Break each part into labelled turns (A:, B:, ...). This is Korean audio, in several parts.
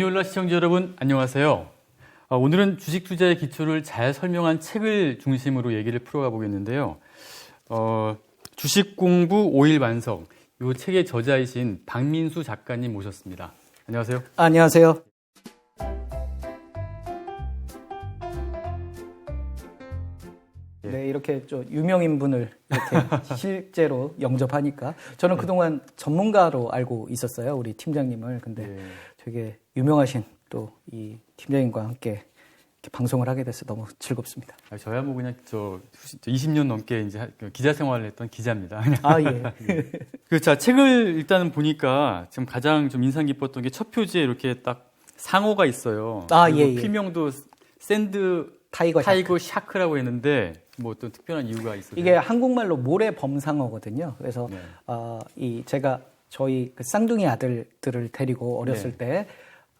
A: 머니올라 시청자 여러분 안녕하세요. 오늘은 주식 투자의 기초를 잘 설명한 책을 중심으로 얘기를 풀어가 보겠는데요. 주식 공부 5일 완성, 이 책의 저자이신 박민수 작가님 모셨습니다. 안녕하세요.
B: 안녕하세요. 네, 이렇게 좀 유명인분을 이렇게 실제로 영접하니까 저는 그동안 전문가로 알고 있었어요, 우리 팀장님을. 근데 되게 유명하신 또 이 팀장님과 함께 이렇게 방송을 하게 돼서 너무 즐겁습니다.
A: 저야 뭐 그냥 20년 넘게 이제 기자 생활을 했던 기자입니다. 예. 자, 책을 일단은 보니까 지금 가장 좀 인상 깊었던 게 첫 표지에 이렇게 딱 상어가 있어요.
B: 예.
A: 필명도 샌드 타이거 샤크라고 했는데 뭐 어떤 특별한 이유가 있어요?
B: 이게 한국말로 모래 범상어거든요. 그래서 제가 저희 그 쌍둥이 아들들을 데리고 어렸을 때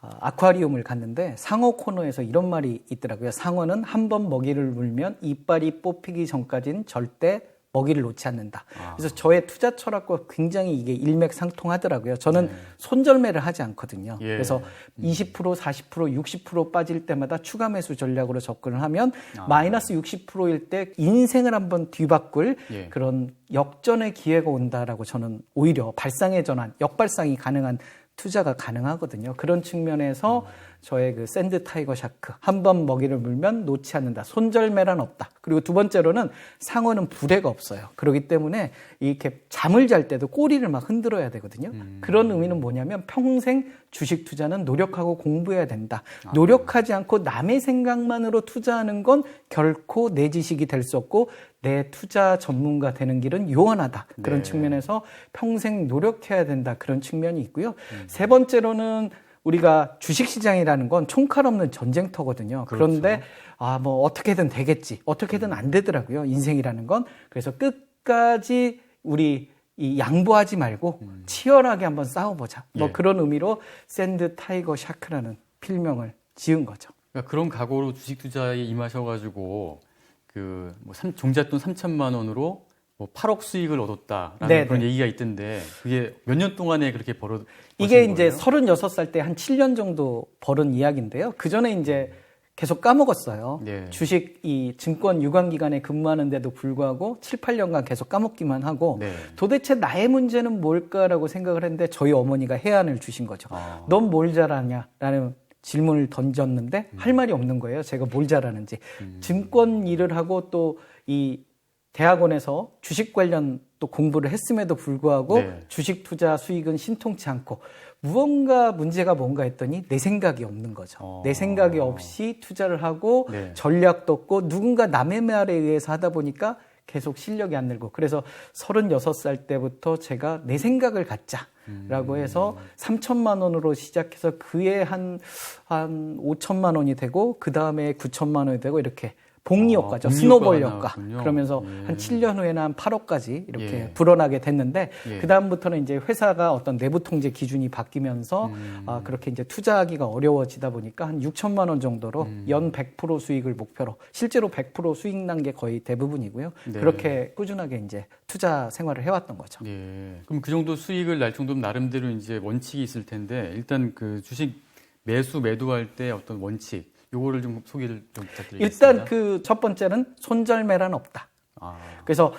B: 아쿠아리움을 갔는데 상어 코너에서 이런 말이 있더라고요. 상어는 한 번 먹이를 물면 이빨이 뽑히기 전까지는 절대 먹이를 놓지 않는다. 그래서 저의 투자 철학과 굉장히 이게 일맥상통하더라고요. 저는 손절매를 하지 않거든요. 그래서 20%, 40%, 60% 빠질 때마다 추가 매수 전략으로 접근을 하면 마이너스 60%일 때 인생을 한번 뒤바꿀 그런 역전의 기회가 온다라고 저는 오히려 발상의 전환, 역발상이 가능한 투자가 가능하거든요. 그런 측면에서 저의 그 샌드 타이거 샤크, 한 번 먹이를 물면 놓지 않는다. 손절매란 없다. 그리고 두 번째로는 상어는 부대가 없어요. 그렇기 때문에 이렇게 잠을 잘 때도 꼬리를 막 흔들어야 되거든요. 그런 의미는 뭐냐면 평생 주식 투자는 노력하고 공부해야 된다. 노력하지 않고 남의 생각만으로 투자하는 건 결코 내 지식이 될 수 없고 내 투자 전문가 되는 길은 요원하다. 그런 측면에서 평생 노력해야 된다. 그런 측면이 있고요. 세 번째로는 우리가 주식시장이라는 건 총칼 없는 전쟁터거든요. 그런데 뭐 어떻게든 되겠지. 어떻게든 안 되더라고요. 인생이라는 건. 그래서 끝까지 우리 양보하지 말고 치열하게 한번 싸워보자. 뭐 그런 의미로 샌드 타이거 샤크라는 필명을 지은 거죠.
A: 그러니까 그런 각오로 주식 투자에 임하셔가지고 종잣돈 3천만 원으로 8억 수익을 얻었다라는 그런 얘기가 있던데 그게 몇 년 동안에 그렇게
B: 이게 이제 36살 때 한 7년 정도 벌은 이야기인데요. 그 전에 이제 계속 까먹었어요. 주식 증권 유관기관에 근무하는데도 불구하고 7, 8년간 계속 까먹기만 하고 도대체 나의 문제는 뭘까라고 생각을 했는데 저희 어머니가 해안을 주신 거죠. 넌 뭘 잘하냐라는 질문을 던졌는데 할 말이 없는 거예요. 제가 뭘 잘하는지. 증권 일을 하고 또 대학원에서 주식 관련 또 공부를 했음에도 불구하고 주식 투자 수익은 신통치 않고 무언가 문제가 뭔가 했더니 내 생각이 없는 거죠. 내 생각이 없이 투자를 하고 전략도 없고 누군가 남의 말에 의해서 하다 보니까 계속 실력이 안 늘고 그래서 36살 때부터 제가 내 생각을 갖자라고 해서 3천만 원으로 시작해서 그해 한 5천만 원이 되고 그 다음에 9천만 원이 되고 이렇게 복리 효과죠. 스노볼 효과. 그러면서 한 7년 후에는 한 8억까지 이렇게 불어나게 됐는데 그 다음부터는 이제 회사가 어떤 내부 통제 기준이 바뀌면서 그렇게 이제 투자하기가 어려워지다 보니까 한 6천만 원 정도로 연 100% 수익을 목표로 실제로 100% 수익 난 게 거의 대부분이고요. 그렇게 꾸준하게 이제 투자 생활을 해왔던 거죠.
A: 그럼 그 정도 수익을 날 정도면 나름대로 이제 원칙이 있을 텐데 일단 그 주식 매도할 때 어떤 원칙 요거를 좀 소개를 좀 부탁드리겠습니다.
B: 일단 그 첫 번째는 손절매란 없다. 그래서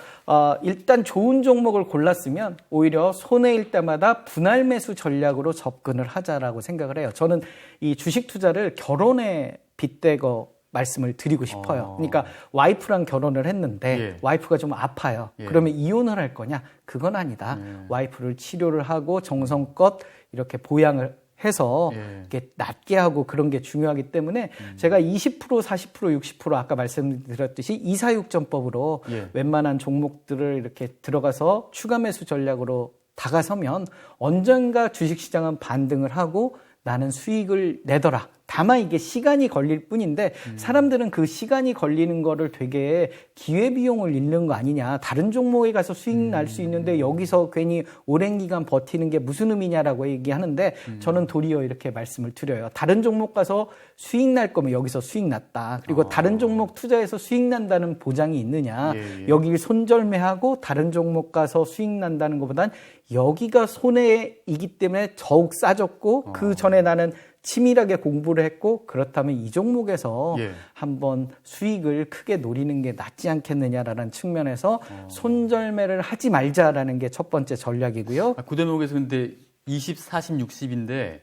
B: 일단 좋은 종목을 골랐으면 오히려 손해일 때마다 분할 매수 전략으로 접근을 하자라고 생각을 해요. 저는 이 주식 투자를 결혼에 빗대고 말씀을 드리고 싶어요. 그러니까 와이프랑 결혼을 했는데 와이프가 좀 아파요. 그러면 이혼을 할 거냐? 그건 아니다. 와이프를 치료를 하고 정성껏 이렇게 보양을 해서 이렇게 낫게 하고 그런 게 중요하기 때문에 제가 20%, 40%, 60% 아까 말씀드렸듯이 246전법으로 웬만한 종목들을 이렇게 들어가서 추가 매수 전략으로 다가서면 언젠가 주식시장은 반등을 하고 나는 수익을 내더라. 다만 이게 시간이 걸릴 뿐인데 사람들은 그 시간이 걸리는 거를 되게 기회비용을 잃는 거 아니냐. 다른 종목에 가서 수익 날 수 있는데 여기서 괜히 오랜 기간 버티는 게 무슨 의미냐라고 얘기하는데 저는 도리어 이렇게 말씀을 드려요. 다른 종목 가서 수익 날 거면 여기서 수익 났다. 그리고 다른 종목 투자해서 수익 난다는 보장이 있느냐. 여기 손절매하고 다른 종목 가서 수익 난다는 것보단 여기가 손해이기 때문에 더욱 싸졌고 그 전에 나는 치밀하게 공부를 했고 그렇다면 이 종목에서
A: 예.
B: 한번 수익을 크게 노리는 게 낫지 않겠느냐라는 측면에서 손절매를 하지 말자라는 게 첫 번째 전략이고요.
A: 그 대목에서 근데 20, 40, 60인데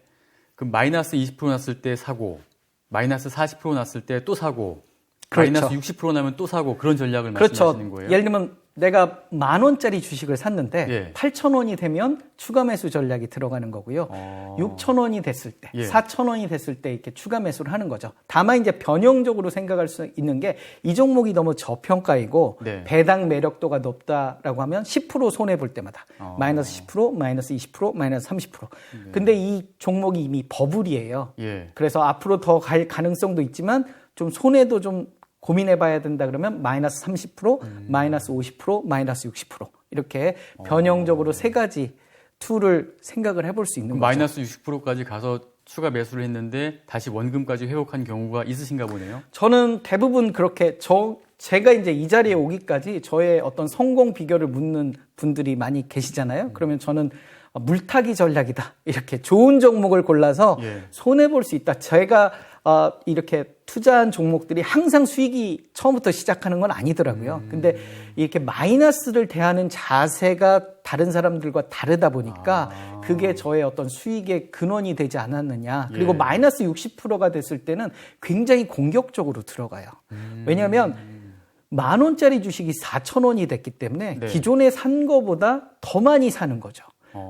A: 그 마이너스 20% 났을 때 사고 마이너스 40% 났을 때 또 사고
B: 그렇죠.
A: 마이너스 60% 나면 또 사고 그런 전략을
B: 그렇죠.
A: 말씀하시는 거예요?
B: 예를 들면 내가 10,000원짜리 주식을 샀는데
A: 예.
B: 8,000원이 되면 추가 매수 전략이 들어가는 거고요. 6,000원이 됐을 때,
A: 예.
B: 4,000원이 됐을 때 이렇게 추가 매수를 하는 거죠. 다만 이제 변형적으로 생각할 수 있는 게 이 종목이 너무 저평가이고
A: 네.
B: 배당 매력도가 높다라고 하면 10% 손해 볼 때마다 마이너스 10%, 마이너스 20%, 마이너스 30%. 근데 이 종목이 이미 버블이에요.
A: 예.
B: 그래서 앞으로 더 갈 가능성도 있지만 좀 손해도 좀 고민해 봐야 된다 그러면 마이너스 30%, 마이너스 50%, 마이너스 60% 이렇게 변형적으로 세 가지 툴을 생각을 해볼 수 있는 거죠.
A: 마이너스 60%까지 가서 추가 매수를 했는데 다시 원금까지 회복한 경우가 있으신가 보네요.
B: 저는 대부분 그렇게 제가 이제 이 자리에 오기까지 저의 어떤 성공 비결을 묻는 분들이 많이 계시잖아요. 그러면 저는 물타기 전략이다. 이렇게 좋은 종목을 골라서
A: 예.
B: 손해볼 수 있다. 제가 이렇게 투자한 종목들이 항상 수익이 처음부터 시작하는 건 아니더라고요. 근데 이렇게 마이너스를 대하는 자세가 다른 사람들과 다르다 보니까 그게 저의 어떤 수익의 근원이 되지 않았느냐. 그리고
A: 예.
B: 마이너스 60%가 됐을 때는 굉장히 공격적으로 들어가요. 왜냐하면 10,000원짜리 주식이 4,000원이 됐기 때문에
A: 네.
B: 기존에 산 거보다 더 많이 사는 거죠.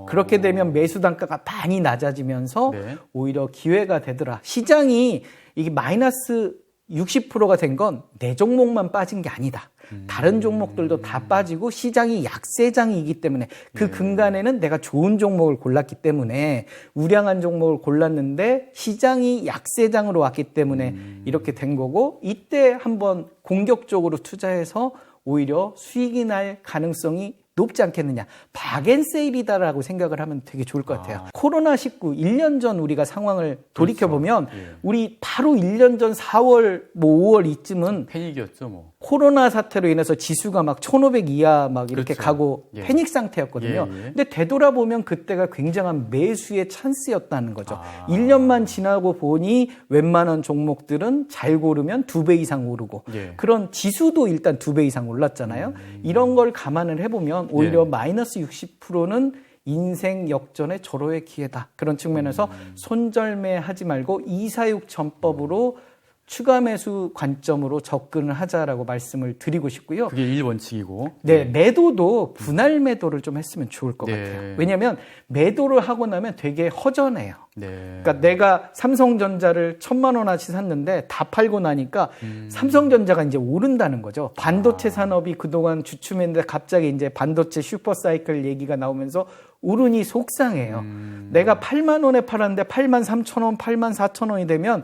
B: 그렇게 되면 매수 단가가 많이 낮아지면서
A: 네.
B: 오히려 기회가 되더라. 시장이 이게 마이너스 60%가 된 건 내 종목만 빠진 게 아니다. 다른 종목들도 다 빠지고 시장이 약세장이기 때문에 그 근간에는 내가 좋은 종목을 골랐기 때문에 우량한 종목을 골랐는데 시장이 약세장으로 왔기 때문에 이렇게 된 거고 이때 한번 공격적으로 투자해서 오히려 수익이 날 가능성이 높지 않겠느냐. 박앤세일이다라고 생각을 하면 되게 좋을 것 같아요. 코로나19 1년 전 우리가 상황을 돌이켜보면
A: 그렇죠. 예.
B: 우리 바로 1년 전 4월, 5월 이쯤은
A: 패닉이었죠, 뭐.
B: 코로나 사태로 인해서 지수가 막 1,500 이하 막 이렇게
A: 그렇죠.
B: 가고
A: 예.
B: 패닉 상태였거든요.
A: 예, 예.
B: 근데 되돌아보면 그때가 굉장한 매수의 찬스였다는 거죠. 1년만 지나고 보니 웬만한 종목들은 잘 고르면 2배 이상 오르고
A: 예.
B: 그런 지수도 일단 2배 이상 올랐잖아요. 이런 걸 감안을 해보면 오히려
A: 예.
B: 마이너스 60%는 인생 역전의 절호의 기회다. 그런 측면에서 손절매 하지 말고 246 전법으로 추가 매수 관점으로 접근을 하자라고 말씀을 드리고 싶고요.
A: 그게 1원칙이고.
B: 네, 매도도 분할 매도를 좀 했으면 좋을 것
A: 네.
B: 같아요. 왜냐하면 매도를 하고 나면 되게 허전해요.
A: 네.
B: 그러니까 내가 삼성전자를 1,000만 원어치 샀는데 다 팔고 나니까 삼성전자가 이제 오른다는 거죠. 반도체 산업이 그동안 주춤했는데 갑자기 이제 반도체 슈퍼사이클 얘기가 나오면서 오르니 속상해요. 내가 8만 원에 팔았는데 8만 3천 원, 8만 4천 원이 되면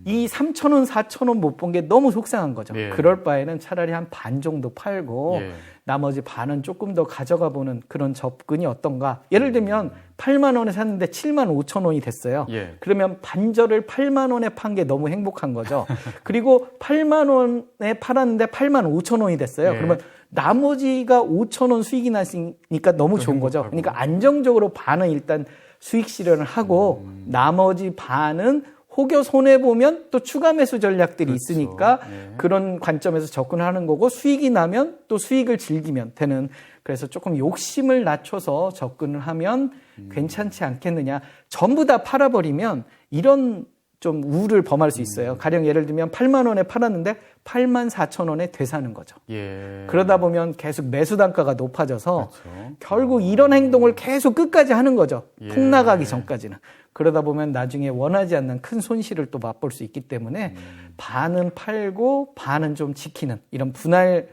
B: 이 3,000원, 4,000원 못 본 게 너무 속상한 거죠.
A: 예.
B: 그럴 바에는 차라리 한 반 정도 팔고
A: 예.
B: 나머지 반은 조금 더 가져가 보는 그런 접근이 어떤가. 예를 들면 8만 원에 샀는데 7만 5천 원이 됐어요.
A: 예.
B: 그러면 반절을 8만 원에 판 게 너무 행복한 거죠. 그리고 8만 원에 팔았는데 8만 5천 원이 됐어요.
A: 예.
B: 그러면 나머지가 5천 원 수익이 났으니까 너무 좋은 거죠.
A: 행복하고.
B: 그러니까 안정적으로 반은 일단 수익 실현을 하고 나머지 반은 혹여 손해보면 또 추가 매수 전략들이
A: 그렇죠.
B: 있으니까
A: 네.
B: 그런 관점에서 접근하는 거고 수익이 나면 또 수익을 즐기면 되는 그래서 조금 욕심을 낮춰서 접근을 하면 괜찮지 않겠느냐. 전부 다 팔아버리면 이런 좀 우를 범할 수 있어요. 가령 예를 들면 8만 원에 팔았는데 8만 4천 원에 되사는 거죠.
A: 예.
B: 그러다 보면 계속 매수 단가가 높아져서
A: 그렇죠.
B: 결국 이런 행동을 계속 끝까지 하는 거죠.
A: 예.
B: 통 나가기 전까지는. 그러다 보면 나중에 원하지 않는 큰 손실을 또 맛볼 수 있기 때문에 반은 팔고 반은 좀 지키는 이런 분할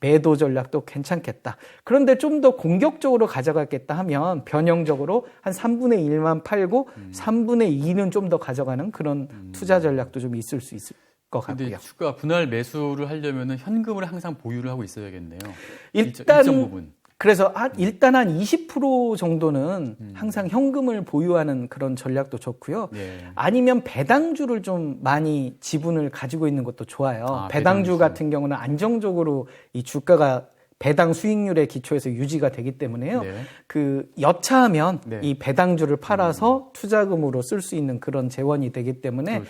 B: 매도 전략도 괜찮겠다. 그런데 좀 더 공격적으로 가져가겠다 하면 변형적으로 한 3분의 1만 팔고 3분의 2는 좀 더 가져가는 그런 투자 전략도 좀 있을 수 있을 것
A: 근데
B: 같고요.
A: 추가 분할 매수를 하려면 현금을 항상 보유를 하고 있어야겠네요.
B: 일단
A: 일정 부분.
B: 그래서 일단 한 20% 정도는 항상 현금을 보유하는 그런 전략도 좋고요.
A: 예.
B: 아니면 배당주를 좀 많이 지분을 가지고 있는 것도 좋아요. 배당주
A: 배당주.
B: 같은 경우는 안정적으로 이 주가가 배당 수익률의 기초에서 유지가 되기 때문에요.
A: 네.
B: 그 여차하면
A: 네.
B: 이 배당주를 팔아서 투자금으로 쓸 수 있는 그런 재원이 되기 때문에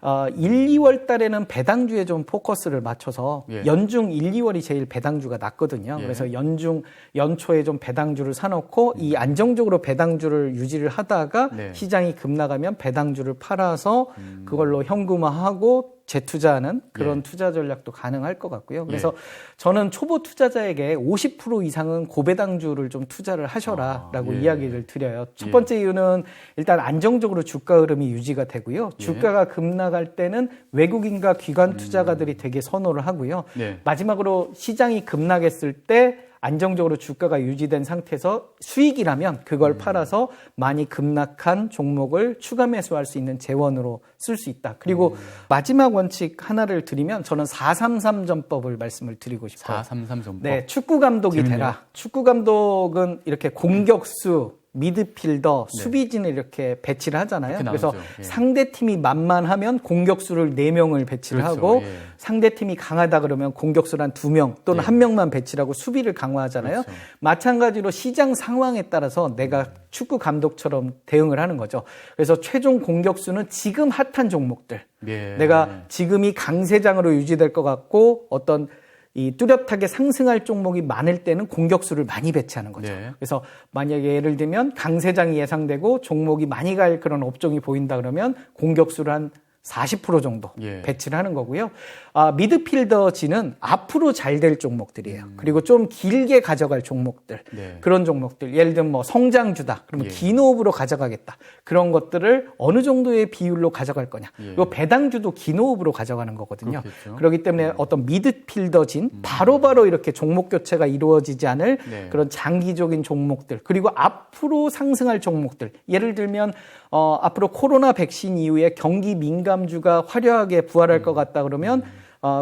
A: 그렇죠.
B: 1, 2월 달에는 배당주에 좀 포커스를 맞춰서
A: 예.
B: 연중 1, 2월이 제일 배당주가 낮거든요.
A: 예.
B: 그래서 연초에 좀 배당주를 사놓고 이 안정적으로 배당주를 유지를 하다가
A: 네.
B: 시장이 급락하면 배당주를 팔아서 그걸로 현금화하고 재투자하는 그런
A: 예.
B: 투자 전략도 가능할 것 같고요. 그래서 저는 초보 투자자에게 50% 이상은 고배당주를 좀 투자를 하셔라라고
A: 예.
B: 이야기를 드려요. 첫
A: 예.
B: 번째 이유는 일단 안정적으로 주가 흐름이 유지가 되고요. 주가가 급락할 때는 외국인과 기관 투자가들이 되게 선호를 하고요.
A: 네.
B: 마지막으로 시장이 급락했을 때 안정적으로 주가가 유지된 상태에서 수익이라면 그걸 팔아서 많이 급락한 종목을 추가 매수할 수 있는 재원으로 쓸 수 있다. 그리고 마지막 원칙 하나를 드리면 저는 433 전법을 말씀을 드리고 싶어요.
A: 433 전법.
B: 네, 축구 감독이
A: 재밌네요.
B: 되라. 축구 감독은 이렇게 공격수, 미드필더, 수비진을 이렇게 배치를 하잖아요.
A: 그렇게
B: 그래서
A: 나오죠. 예.
B: 상대팀이 만만하면 공격수를 4명을 배치를
A: 그렇죠.
B: 하고
A: 예.
B: 상대팀이 강하다 그러면 공격수를 한 2명 또는
A: 예.
B: 1명만 배치를 하고 수비를 강화하잖아요.
A: 그렇죠.
B: 마찬가지로 시장 상황에 따라서 내가 축구 감독처럼 대응을 하는 거죠. 그래서 최종 공격수는 지금 핫한 종목들.
A: 예.
B: 내가 지금이 강세장으로 유지될 것 같고 어떤 이 뚜렷하게 상승할 종목이 많을 때는 공격수를 많이 배치하는 거죠.
A: 네.
B: 그래서 만약에 예를 들면 강세장이 예상되고 종목이 많이 갈 그런 업종이 보인다 그러면 공격수를 한 40% 정도
A: 예.
B: 배치를 하는 거고요. 미드필더진은 앞으로 잘 될 종목들이에요. 그리고 좀 길게 가져갈 종목들.
A: 네.
B: 그런 종목들. 예를 들면 뭐 성장주다. 그러면
A: 예.
B: 긴 호흡으로 가져가겠다. 그런 것들을 어느 정도의 비율로 가져갈 거냐.
A: 예.
B: 그리고 배당주도 긴 호흡으로 가져가는 거거든요.
A: 그렇겠죠.
B: 그렇기 때문에 어떤 미드필더진 바로바로 이렇게 종목 교체가 이루어지지 않을
A: 네.
B: 그런 장기적인 종목들. 그리고 앞으로 상승할 종목들. 예를 들면 앞으로 코로나 백신 이후에 경기 민감주가 화려하게 부활할 것 같다 그러면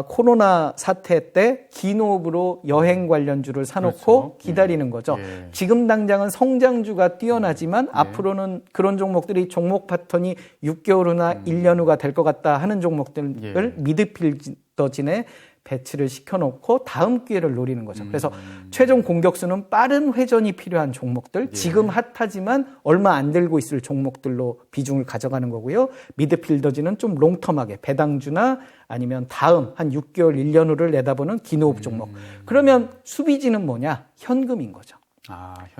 B: 코로나 사태 때 긴 호흡으로 여행 관련주를 사놓고
A: 그렇죠.
B: 기다리는 거죠.
A: 예.
B: 지금 당장은 성장주가 뛰어나지만 앞으로는 그런 종목들이 종목 패턴이 6개월 후나 1년 후가 될 것 같다 하는 종목들을
A: 예.
B: 미드필더진에 배치를 시켜놓고 다음 기회를 노리는 거죠. 그래서 최종 공격수는 빠른 회전이 필요한 종목들, 지금 핫하지만 얼마 안 들고 있을 종목들로 비중을 가져가는 거고요. 미드필더진은 좀 롱텀하게 배당주나 아니면 다음 한 6개월, 1년 후를 내다보는 긴호흡 종목. 그러면 수비진은 뭐냐? 현금인 거죠.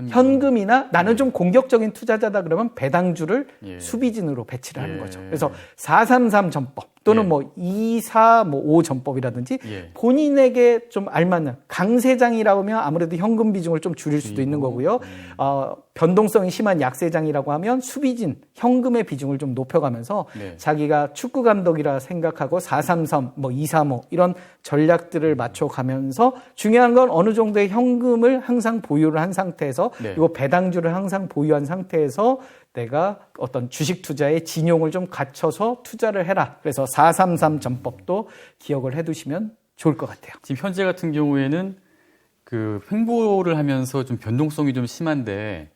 B: 현금이나 나는 좀 공격적인 투자자다 그러면 배당주를
A: 예.
B: 수비진으로 배치를 하는
A: 예.
B: 거죠. 그래서 433 전법 또는
A: 예.
B: 뭐 24, 5 전법이라든지
A: 예.
B: 본인에게 좀 알맞는 강세장이라고 하면 아무래도 현금 비중을 좀 줄일 수도 있는 거고요. 변동성이 심한 약세장이라고 하면 수비진, 현금의 비중을 좀 높여가면서
A: 네.
B: 자기가 축구 감독이라 생각하고 433, 뭐 235 이런 전략들을 맞춰가면서 중요한 건 어느 정도의 현금을 항상 보유를 한 상태에서
A: 네.
B: 그리고 배당주를 항상 보유한 상태에서 내가 어떤 주식 투자에 진용을 좀 갖춰서 투자를 해라. 그래서 433 전법도 기억을 해두시면 좋을 것 같아요.
A: 지금 현재 같은 경우에는 그 횡보를 하면서 좀 변동성이 좀 심한데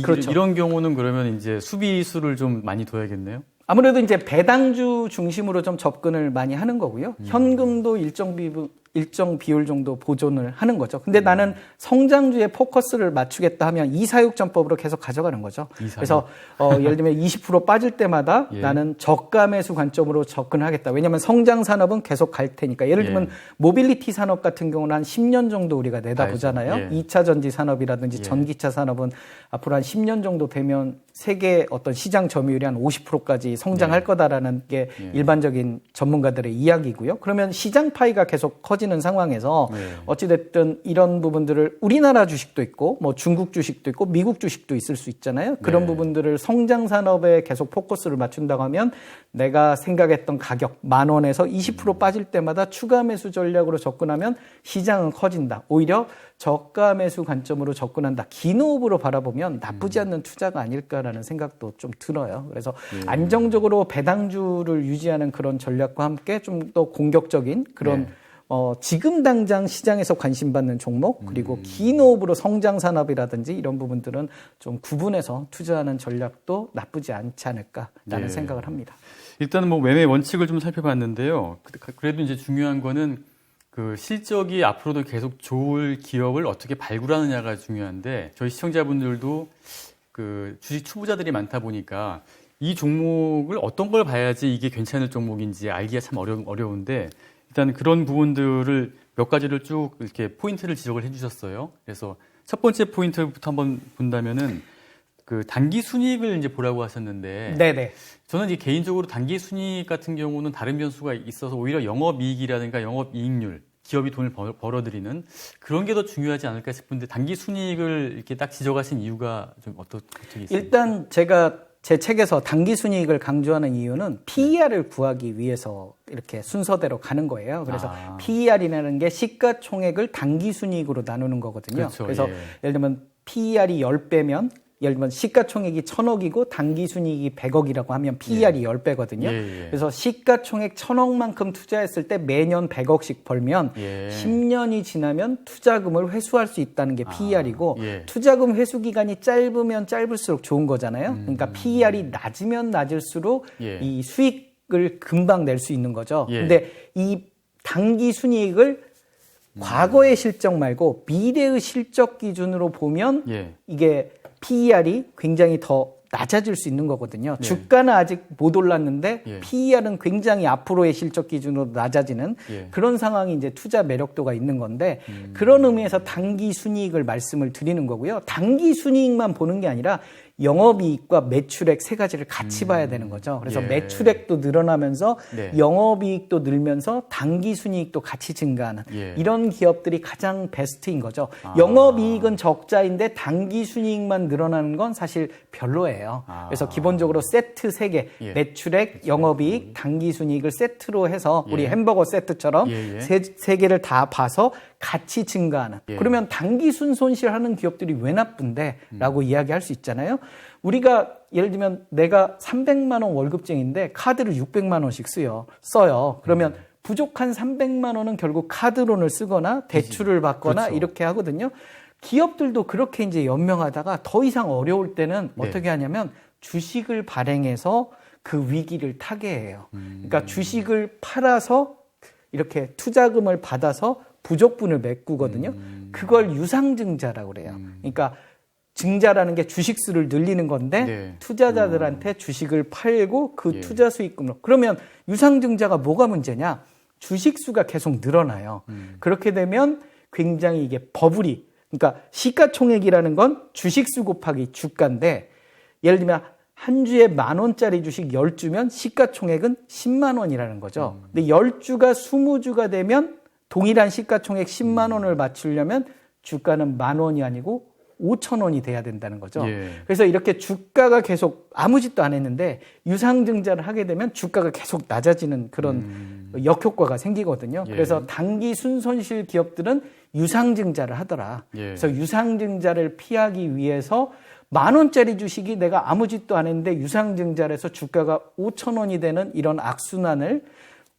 B: 그렇죠.
A: 이런 경우는 그러면 이제 수비수를 좀 많이 둬야겠네요.
B: 아무래도 이제 배당주 중심으로 좀 접근을 많이 하는 거고요. 현금도 일정 비율 정도 보존을 하는 거죠. 근데 나는 성장주에 포커스를 맞추겠다 하면 246전법으로 계속 가져가는 거죠.
A: 246.
B: 그래서 예를 들면 20% 빠질 때마다
A: 예.
B: 나는 저가 매수 관점으로 접근하겠다. 왜냐하면 성장 산업은 계속 갈 테니까. 예를 들면 모빌리티 산업 같은 경우는 한 10년 정도 우리가 내다보잖아요.
A: 예.
B: 2차 전지 산업이라든지
A: 예.
B: 전기차 산업은 앞으로 한 10년 정도 되면 세계 어떤 시장 점유율이 한 50%까지 성장할 거다라는 게 일반적인 전문가들의 이야기고요. 그러면 시장 파이가 계속 커지는 상황에서 어찌됐든 이런 부분들을 우리나라 주식도 있고 뭐 중국 주식도 있고 미국 주식도 있을 수 있잖아요. 그런 부분들을 성장 산업에 계속 포커스를 맞춘다고 하면 내가 생각했던 가격 10,000원에서 20% 빠질 때마다 추가 매수 전략으로 접근하면 시장은 커진다. 오히려 저가 매수 관점으로 접근한다. 긴 호흡으로 바라보면 나쁘지 않는 투자가 아닐까라는 생각도 좀 들어요. 그래서 안정적으로 배당주를 유지하는 그런 전략과 함께 좀 더 공격적인 그런 지금 당장 시장에서 관심받는 종목 그리고 긴 호흡으로 성장 산업이라든지 이런 부분들은 좀 구분해서 투자하는 전략도 나쁘지 않지 않을까라는 생각을 합니다.
A: 일단은 뭐 매매 원칙을 좀 살펴봤는데요. 그래도 이제 중요한 거는 그 실적이 앞으로도 계속 좋을 기업을 어떻게 발굴하느냐가 중요한데 저희 시청자분들도 그 주식 초보자들이 많다 보니까 이 종목을 어떤 걸 봐야지 이게 괜찮을 종목인지 알기가 참 어려운데 일단 그런 부분들을 몇 가지를 쭉 이렇게 포인트를 지적을 해주셨어요. 그래서 첫 번째 포인트부터 한번 본다면은 그 단기 순이익을 이제 보라고 하셨는데,
B: 네네.
A: 저는 이제 개인적으로 단기 순이익 같은 경우는 다른 변수가 있어서 오히려 영업이익이라든가 영업이익률, 기업이 돈을 벌어들이는 그런 게 더 중요하지 않을까 싶은데 단기 순이익을 이렇게 딱 지적하신 이유가 좀 어떻게 있습니까?
B: 일단 제가 제 책에서 단기 순이익을 강조하는 이유는 PER을 구하기 위해서 이렇게 순서대로 가는 거예요. 그래서 PER이라는 게 시가총액을 단기 순이익으로 나누는 거거든요.
A: 그렇죠.
B: 그래서
A: 예.
B: 예를 들면 PER이 10배면 예를 들면 시가총액이 1,000억이고 단기 순이익이 100억이라고 하면 PER이 10배거든요.
A: 예.
B: 그래서 시가총액 1,000억만큼 투자했을 때 매년 100억씩 벌면 10년이 지나면 투자금을 회수할 수 있다는 게 PER이고 투자금 회수 기간이 짧으면 짧을수록 좋은 거잖아요. 그러니까 PER이 낮으면 낮을수록 이 수익을 금방 낼 수 있는 거죠. 근데 이 단기 순이익을 과거의 실적 말고 미래의 실적 기준으로 보면 이게 PER이 굉장히 더 낮아질 수 있는 거거든요. 주가는 아직 못 올랐는데 PER은 굉장히 앞으로의 실적 기준으로 낮아지는 그런 상황이 이제 투자 매력도가 있는 건데 그런 의미에서 단기 순이익을 말씀을 드리는 거고요. 단기 순이익만 보는 게 아니라 영업이익과 매출액 세 가지를 같이 봐야 되는 거죠. 그래서 매출액도 늘어나면서 영업이익도 늘면서 단기 순이익도 같이 증가하는 이런 기업들이 가장 베스트인 거죠. 영업이익은 적자인데 단기 순이익만 늘어나는 건 사실 별로예요. 그래서 기본적으로 세트 3개, 매출액, 영업이익, 단기 순이익을 세트로 해서 우리 햄버거 세트처럼 세 개를 다 봐서 같이 증가하는. 그러면 단기 순손실하는 기업들이 왜 나쁜데? 라고 이야기할 수 있잖아요. 우리가 예를 들면 내가 300만 원 월급쟁인데 카드를 600만 원씩 써요. 그러면 부족한 300만 원은 결국 카드론을 쓰거나 대출을 받거나 이렇게 하거든요. 기업들도 그렇게 이제 연명하다가 더 이상 어려울 때는 어떻게 하냐면 주식을 발행해서 그 위기를 타개해요. 그러니까 주식을 팔아서 이렇게 투자금을 받아서 부족분을 메꾸거든요. 그걸 유상증자라고 그래요. 그러니까 증자라는 게 주식수를 늘리는 건데 투자자들한테 주식을 팔고 그 투자 수익금으로. 그러면 유상증자가 뭐가 문제냐? 주식수가 계속 늘어나요. 그렇게 되면 굉장히 이게 버블이, 그러니까 시가총액이라는 건 주식수 곱하기 주가인데 예를 들면 한 주에 10,000원짜리 주식 10주면 시가총액은 10만 원이라는 거죠. 근데 10주가 20주가 되면 동일한 시가총액 10만 원을 맞추려면 주가는 10,000원이 아니고 5,000원이 돼야 된다는 거죠. 그래서 이렇게 주가가 계속 아무 짓도 안 했는데 유상증자를 하게 되면 주가가 계속 낮아지는 그런 역효과가 생기거든요. 그래서 단기 순손실 기업들은 유상증자를 하더라. 그래서 유상증자를 피하기 위해서 10,000원짜리 주식이 내가 아무 짓도 안 했는데 유상증자를 해서 주가가 5,000원이 되는 이런 악순환을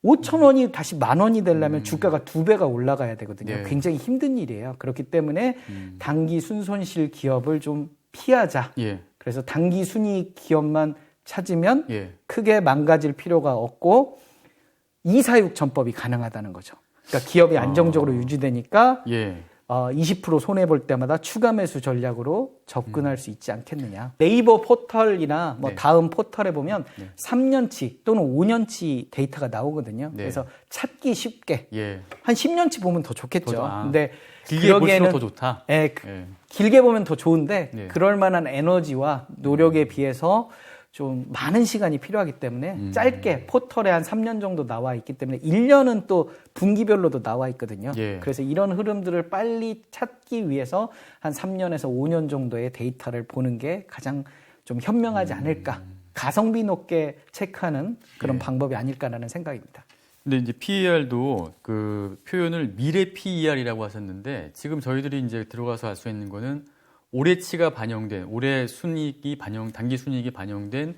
B: 5,000원이 다시 10,000원이 되려면 주가가 2배가 올라가야 되거든요. 굉장히 힘든 일이에요. 그렇기 때문에 단기 순손실 기업을 좀 피하자. 그래서 단기 순이익 기업만 찾으면 크게 망가질 필요가 없고 이사육 전법이 가능하다는 거죠. 그러니까 기업이 안정적으로 유지되니까 20% 손해볼 때마다 추가 매수 전략으로 접근할 수 있지 않겠느냐. 네이버 포털이나 뭐 다음 포털에 보면 3년치 또는 5년치 데이터가 나오거든요. 그래서 찾기 쉽게 한 10년치 보면 더 좋겠죠. 근데
A: 길게 볼수록 더 좋다.
B: 길게 보면 더 좋은데 그럴 만한 에너지와 노력에 비해서 좀 많은 시간이 필요하기 때문에 짧게 포털에 한 3년 정도 나와 있기 때문에 1년은 또 분기별로도 나와 있거든요. 그래서 이런 흐름들을 빨리 찾기 위해서 한 3년에서 5년 정도의 데이터를 보는 게 가장 좀 현명하지 않을까. 가성비 높게 체크하는 그런 방법이 아닐까라는 생각입니다.
A: 근데 이제 PER도 그 표현을 미래 PER이라고 하셨는데 지금 저희들이 이제 들어가서 알 수 있는 거는 올해치가 반영된, 올해 순이익이 단기 순이익이 반영된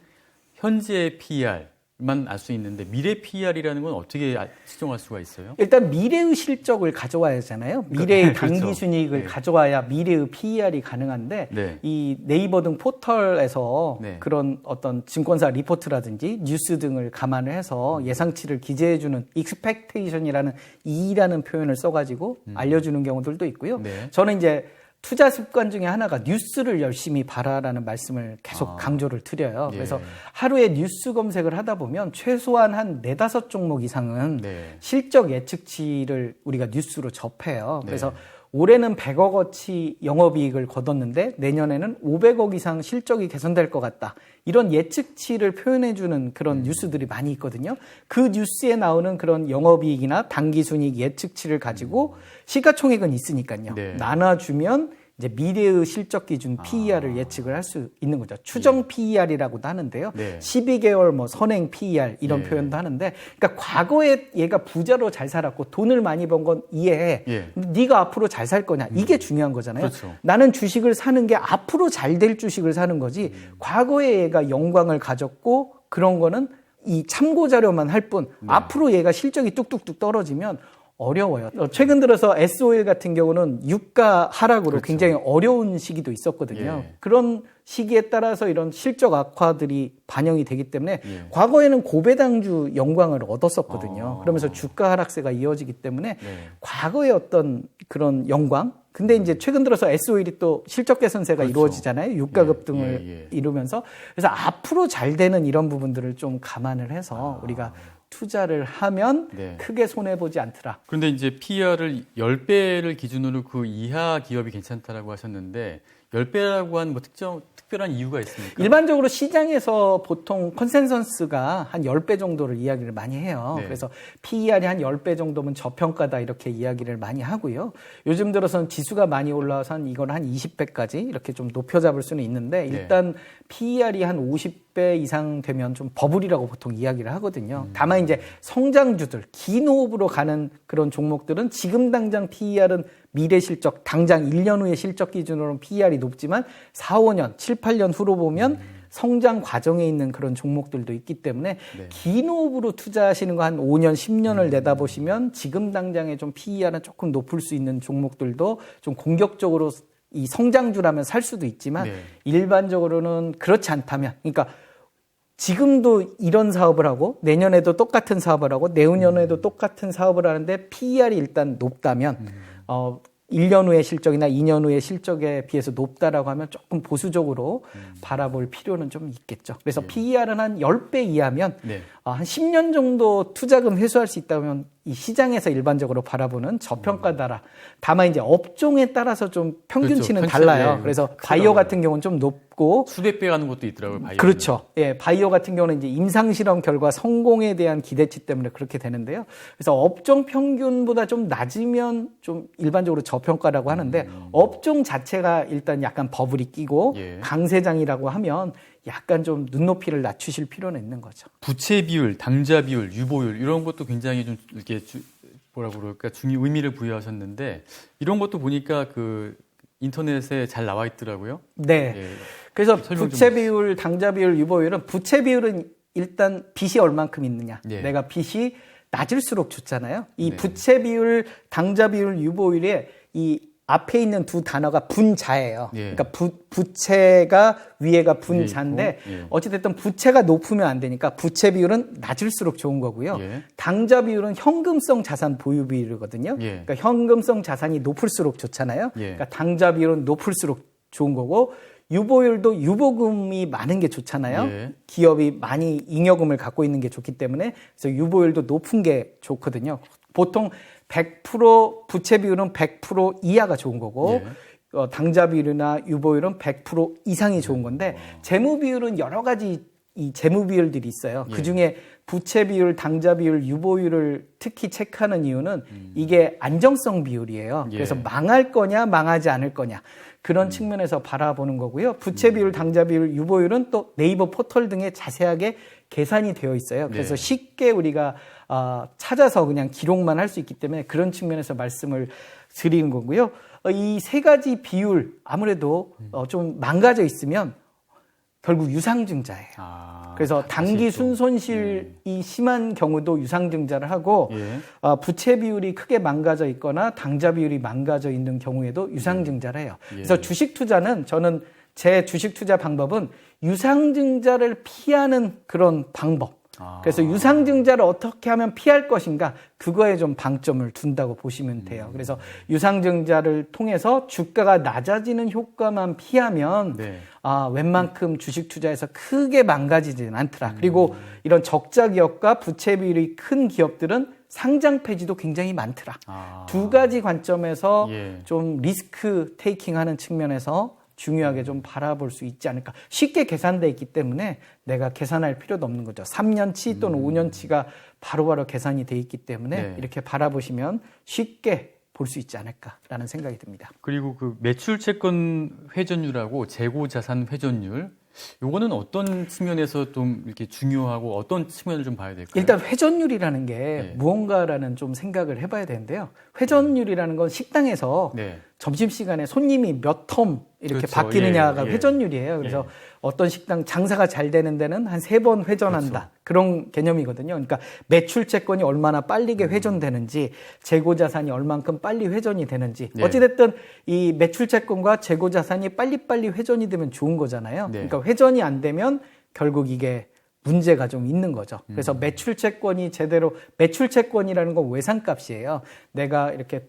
A: 현재 PER, PER만 알 수 있는데 미래 PER이라는 건 어떻게 측정할 수가 있어요?
B: 일단 미래의 실적을 가져와야 하잖아요. 미래의
A: 그렇죠.
B: 당기순이익을
A: 네.
B: 가져와야 미래의 PER이 가능한데
A: 네.
B: 이 네이버 등 포털에서
A: 네.
B: 그런 어떤 증권사 리포트라든지 뉴스 등을 감안을 해서 예상치를 기재해주는 expectation이라는 E라는 표현을 써가지고 알려주는 경우들도 있고요.
A: 네.
B: 저는 이제 투자 습관 중에 하나가 뉴스를 열심히 봐라라는 말씀을 계속 강조를 드려요.
A: 예.
B: 그래서 하루에 뉴스 검색을 하다 보면 최소한 한 4-5 종목 이상은
A: 네.
B: 실적 예측치를 우리가 뉴스로 접해요.
A: 네.
B: 그래서 올해는 100억어치 영업이익을 거뒀는데 내년에는 500억 이상 실적이 개선될 것 같다. 이런 예측치를 표현해주는 그런 뉴스들이 많이 있거든요. 그 뉴스에 나오는 그런 영업이익이나 당기순이익 예측치를 가지고 시가총액은 있으니까요.
A: 네.
B: 나눠주면 이제 미래의 실적 기준 PER을 예측을 할 수 있는 거죠. 추정 PER이라고도 하는데요.
A: 네.
B: 12개월 뭐 선행 PER 이런
A: 예.
B: 표현도 하는데, 그러니까 과거에 얘가 부자로 잘 살았고 돈을 많이 번 건 이해해.
A: 예.
B: 근데 네가 앞으로 잘 살 거냐? 이게 중요한 거잖아요.
A: 그렇죠.
B: 나는 주식을 사는 게 앞으로 잘 될 주식을 사는 거지. 과거에 얘가 영광을 가졌고 그런 거는 이 참고 자료만 할 뿐. 앞으로 얘가 실적이 뚝뚝뚝 떨어지면 어려워요. 최근 들어서 S-오일 같은 경우는 유가 하락으로
A: 그렇죠.
B: 굉장히 어려운 시기도 있었거든요.
A: 예.
B: 그런 시기에 따라서 이런 실적 악화들이 반영이 되기 때문에
A: 예.
B: 과거에는 고배당주 영광을 얻었었거든요. 그러면서 주가 하락세가 이어지기 때문에
A: 네.
B: 과거의 어떤 그런 영광, 근데 이제 최근 들어서 S-오일이 또 실적 개선세가
A: 그렇죠.
B: 이루어지잖아요. 유가
A: 예,
B: 급등을
A: 예.
B: 이루면서. 그래서 앞으로 잘 되는 이런 부분들을 좀 감안을 해서 우리가 투자를 하면
A: 네.
B: 크게 손해보지 않더라.
A: 그런데 이제 PER을 10배를 기준으로 그 이하 기업이 괜찮다라고 하셨는데 10배라고 한 뭐 특별한 이유가 있습니까?
B: 일반적으로 시장에서 보통 컨센서스가 한 10배 정도를 이야기를 많이 해요.
A: 네.
B: 그래서 PER이 한 10배 정도면 저평가다 이렇게 이야기를 많이 하고요. 요즘 들어서는 지수가 많이 올라와서 이건 한 20배까지 이렇게 좀 높여 잡을 수는 있는데 일단 PER이 한 50배 이상 되면 좀 버블이라고 보통 이야기를 하거든요. 다만 이제 성장주들, 긴 호흡으로 가는 그런 종목들은 지금 당장 PER은 미래 실적, 당장 1년 후의 실적 기준으로는 PER이 높지만 4, 5년, 7, 8년 후로 보면 성장 과정에 있는 그런 종목들도 있기 때문에 긴 호흡으로 투자하시는 거 한 5년, 10년을 내다보시면 지금 당장에 좀 PER은 조금 높을 수 있는 종목들도 좀 공격적으로 이 성장주라면 살 수도 있지만 일반적으로는 그렇지 않다면, 그러니까 지금도 이런 사업을 하고 내년에도 똑같은 사업을 하고 내후년에도 똑같은 사업을 하는데 PER이 일단 높다면 1년 후의 실적이나 2년 후의 실적에 비해서 높다라고 하면 조금 보수적으로 바라볼 필요는 좀 있겠죠. 그래서 PER은 한 10배 이하면 한 10년 정도 투자금 회수할 수 있다면 이 시장에서 일반적으로 바라보는 저평가다라. 다만 이제 업종에 따라서 좀 평균치는
A: 그렇죠.
B: 달라요.
A: 예,
B: 그래서
A: 크더라고요.
B: 바이오 같은 경우는 좀 높고
A: 수백 배 가는 것도 있더라고요. 바이오는.
B: 그렇죠. 예, 바이오 같은 경우는 이제 임상실험 결과 성공에 대한 기대치 때문에 그렇게 되는데요. 그래서 업종 평균보다 좀 낮으면 좀 일반적으로 저평가라고 하는데 업종 자체가 일단 약간 버블이 끼고 강세장이라고 하면 약간 좀 눈높이를 낮추실 필요는 있는 거죠.
A: 부채 비율, 당좌 비율, 유보율 이런 것도 굉장히 좀 이렇게 뭐라고 그럴까 의미를 부여하셨는데 이런 것도 보니까 그 인터넷에 잘 나와 있더라고요.
B: 네.
A: 예.
B: 그래서
A: 설명 좀
B: 부채 비율, 당좌 비율, 유보율은 부채 비율은 일단 빚이 얼만큼 있느냐.
A: 예.
B: 내가 빚이 낮을수록 좋잖아요. 이 부채 비율, 당좌 비율, 유보율에 이 앞에 있는 두 단어가 분자예요. 그러니까 부채가 위에가 분자인데 어찌됐든 부채가 높으면 안 되니까 부채 비율은 낮을수록 좋은 거고요. 당좌 비율은 현금성 자산 보유 비율이거든요. 그러니까 현금성 자산이 높을수록 좋잖아요. 그러니까 당좌 비율은 높을수록 좋은 거고 유보율도 유보금이 많은 게 좋잖아요. 기업이 많이 잉여금을 갖고 있는 게 좋기 때문에 그래서 유보율도 높은 게 좋거든요. 보통 100% 부채 비율은 100% 이하가 좋은 거고 당좌 비율이나 유보율은 100% 이상이 좋은 건데 재무 비율은 여러 가지 이 재무 비율들이 있어요. 그중에 부채 비율, 당좌 비율, 유보율을 특히 체크하는 이유는 이게 안정성 비율이에요. 그래서 망할 거냐, 망하지 않을 거냐. 그런 측면에서 바라보는 거고요. 부채 비율, 당좌 비율, 유보율은 또 네이버 포털 등에 자세하게 계산이 되어 있어요. 그래서 쉽게 우리가 찾아서 그냥 기록만 할 수 있기 때문에 그런 측면에서 말씀을 드리는 거고요. 이 세 가지 비율 아무래도 좀 망가져 있으면 결국 유상증자예요. 그래서 단기 순손실이 심한 경우도 유상증자를 하고 부채 비율이 크게 망가져 있거나 당좌 비율이 망가져 있는 경우에도 유상증자를 해요. 그래서 주식 투자는 저는 제 주식 투자 방법은 유상증자를 피하는 그런 방법. 그래서 유상증자를 어떻게 하면 피할 것인가 그거에 좀 방점을 둔다고 보시면 돼요. 그래서 유상증자를 통해서 주가가 낮아지는 효과만 피하면 웬만큼 주식 투자에서 크게 망가지지는 않더라. 그리고 이런 적자 기업과 부채 비율이 큰 기업들은 상장 폐지도 굉장히 많더라. 두 가지 관점에서 좀 리스크 테이킹하는 측면에서 중요하게 좀 바라볼 수 있지 않을까. 쉽게 계산돼 있기 때문에 내가 계산할 필요도 없는 거죠. 3년치 또는 5년치가 바로바로 계산이 돼 있기 때문에 이렇게 바라보시면 쉽게 볼 수 있지 않을까라는 생각이 듭니다.
A: 그리고 그 매출 채권 회전율하고 재고 자산 회전율 요거는 어떤 측면에서 좀 이렇게 중요하고 어떤 측면을 좀 봐야 될까요?
B: 일단 회전율이라는 게 무언가라는 좀 생각을 해봐야 되는데요. 회전율이라는 건 식당에서 점심시간에 손님이 몇 텀 이렇게 바뀌느냐가 회전율이에요. 그래서 어떤 식당 장사가 잘 되는 데는 한 3번 회전한다. 그런 개념이거든요. 그러니까 매출 채권이 얼마나 빠르게 회전되는지 재고 자산이 얼만큼 빨리 회전이 되는지 어찌됐든 이 매출 채권과 재고 자산이 빨리빨리 회전이 되면 좋은 거잖아요. 그러니까 회전이 안 되면 결국 이게 문제가 좀 있는 거죠. 그래서 매출 채권이 제대로 매출 채권이라는 건 외상값이에요. 내가 이렇게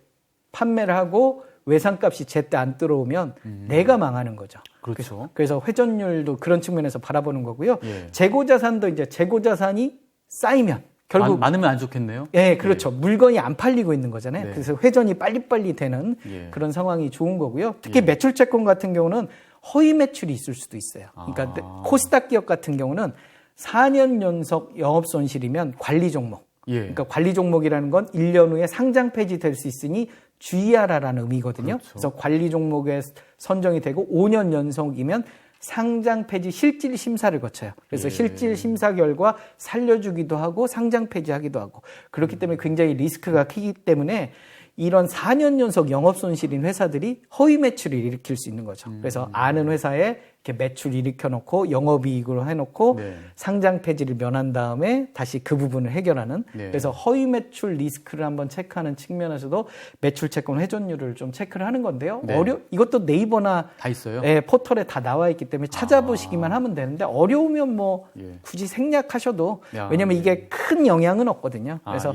B: 판매를 하고 외상값이 제때 안 들어오면 내가 망하는 거죠.
A: 그렇죠.
B: 그래서 회전율도 그런 측면에서 바라보는 거고요. 재고자산도 이제 재고자산이 쌓이면 결국
A: 많으면 안 좋겠네요.
B: 예, 그렇죠. 물건이 안 팔리고 있는 거잖아요. 그래서 회전이 빨리빨리 되는 그런 상황이 좋은 거고요. 특히 매출채권 같은 경우는 허위 매출이 있을 수도 있어요. 그러니까 코스닥 기업 같은 경우는 4년 연속 영업 손실이면 관리 종목. 그러니까 관리 종목이라는 건 1년 후에 상장 폐지될 수 있으니 주의하라라는 의미거든요. 그래서 관리 종목에 선정이 되고 5년 연속이면 상장 폐지 실질 심사를 거쳐요. 그래서 실질 심사 결과 살려주기도 하고 상장 폐지하기도 하고 그렇기 때문에 굉장히 리스크가 크기 때문에 이런 4년 연속 영업 손실인 회사들이 허위 매출을 일으킬 수 있는 거죠. 그래서 아는 회사에 이렇게 매출 일으켜 놓고 영업이익으로 해놓고 상장 폐지를 면한 다음에 다시 그 부분을 해결하는 그래서 허위 매출 리스크를 한번 체크하는 측면에서도 매출 채권 회전율을 좀 체크를 하는 건데요. 이것도 네이버나
A: 다 있어요.
B: 포털에 다 나와 있기 때문에 찾아보시기만 하면 되는데 어려우면 뭐 굳이 생략하셔도 왜냐면 이게 큰 영향은 없거든요. 그래서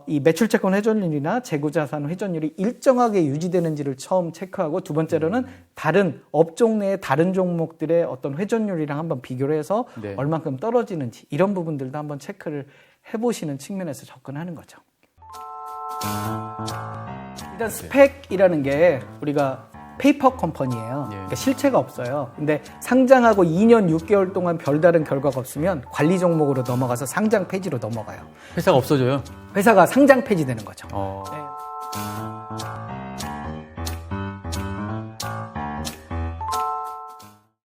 B: 이 매출 채권 회전율이나 재고자산 회전율이 일정하게 유지되는지를 처음 체크하고 두 번째로는 다른 업종 내의 다른 종목들의 어떤 회전율이랑 한번 비교를 해서 얼만큼 떨어지는지 이런 부분들도 한번 체크를 해보시는 측면에서 접근하는 거죠. 일단 스펙이라는 게 우리가 페이퍼 컴퍼니예요. 그러니까 실체가 없어요. 근데 상장하고 2년 6개월 동안 별다른 결과가 없으면 관리 종목으로 넘어가서 상장 폐지로 넘어가요.
A: 회사가 없어져요?
B: 회사가 상장 폐지되는 거죠.
A: 네.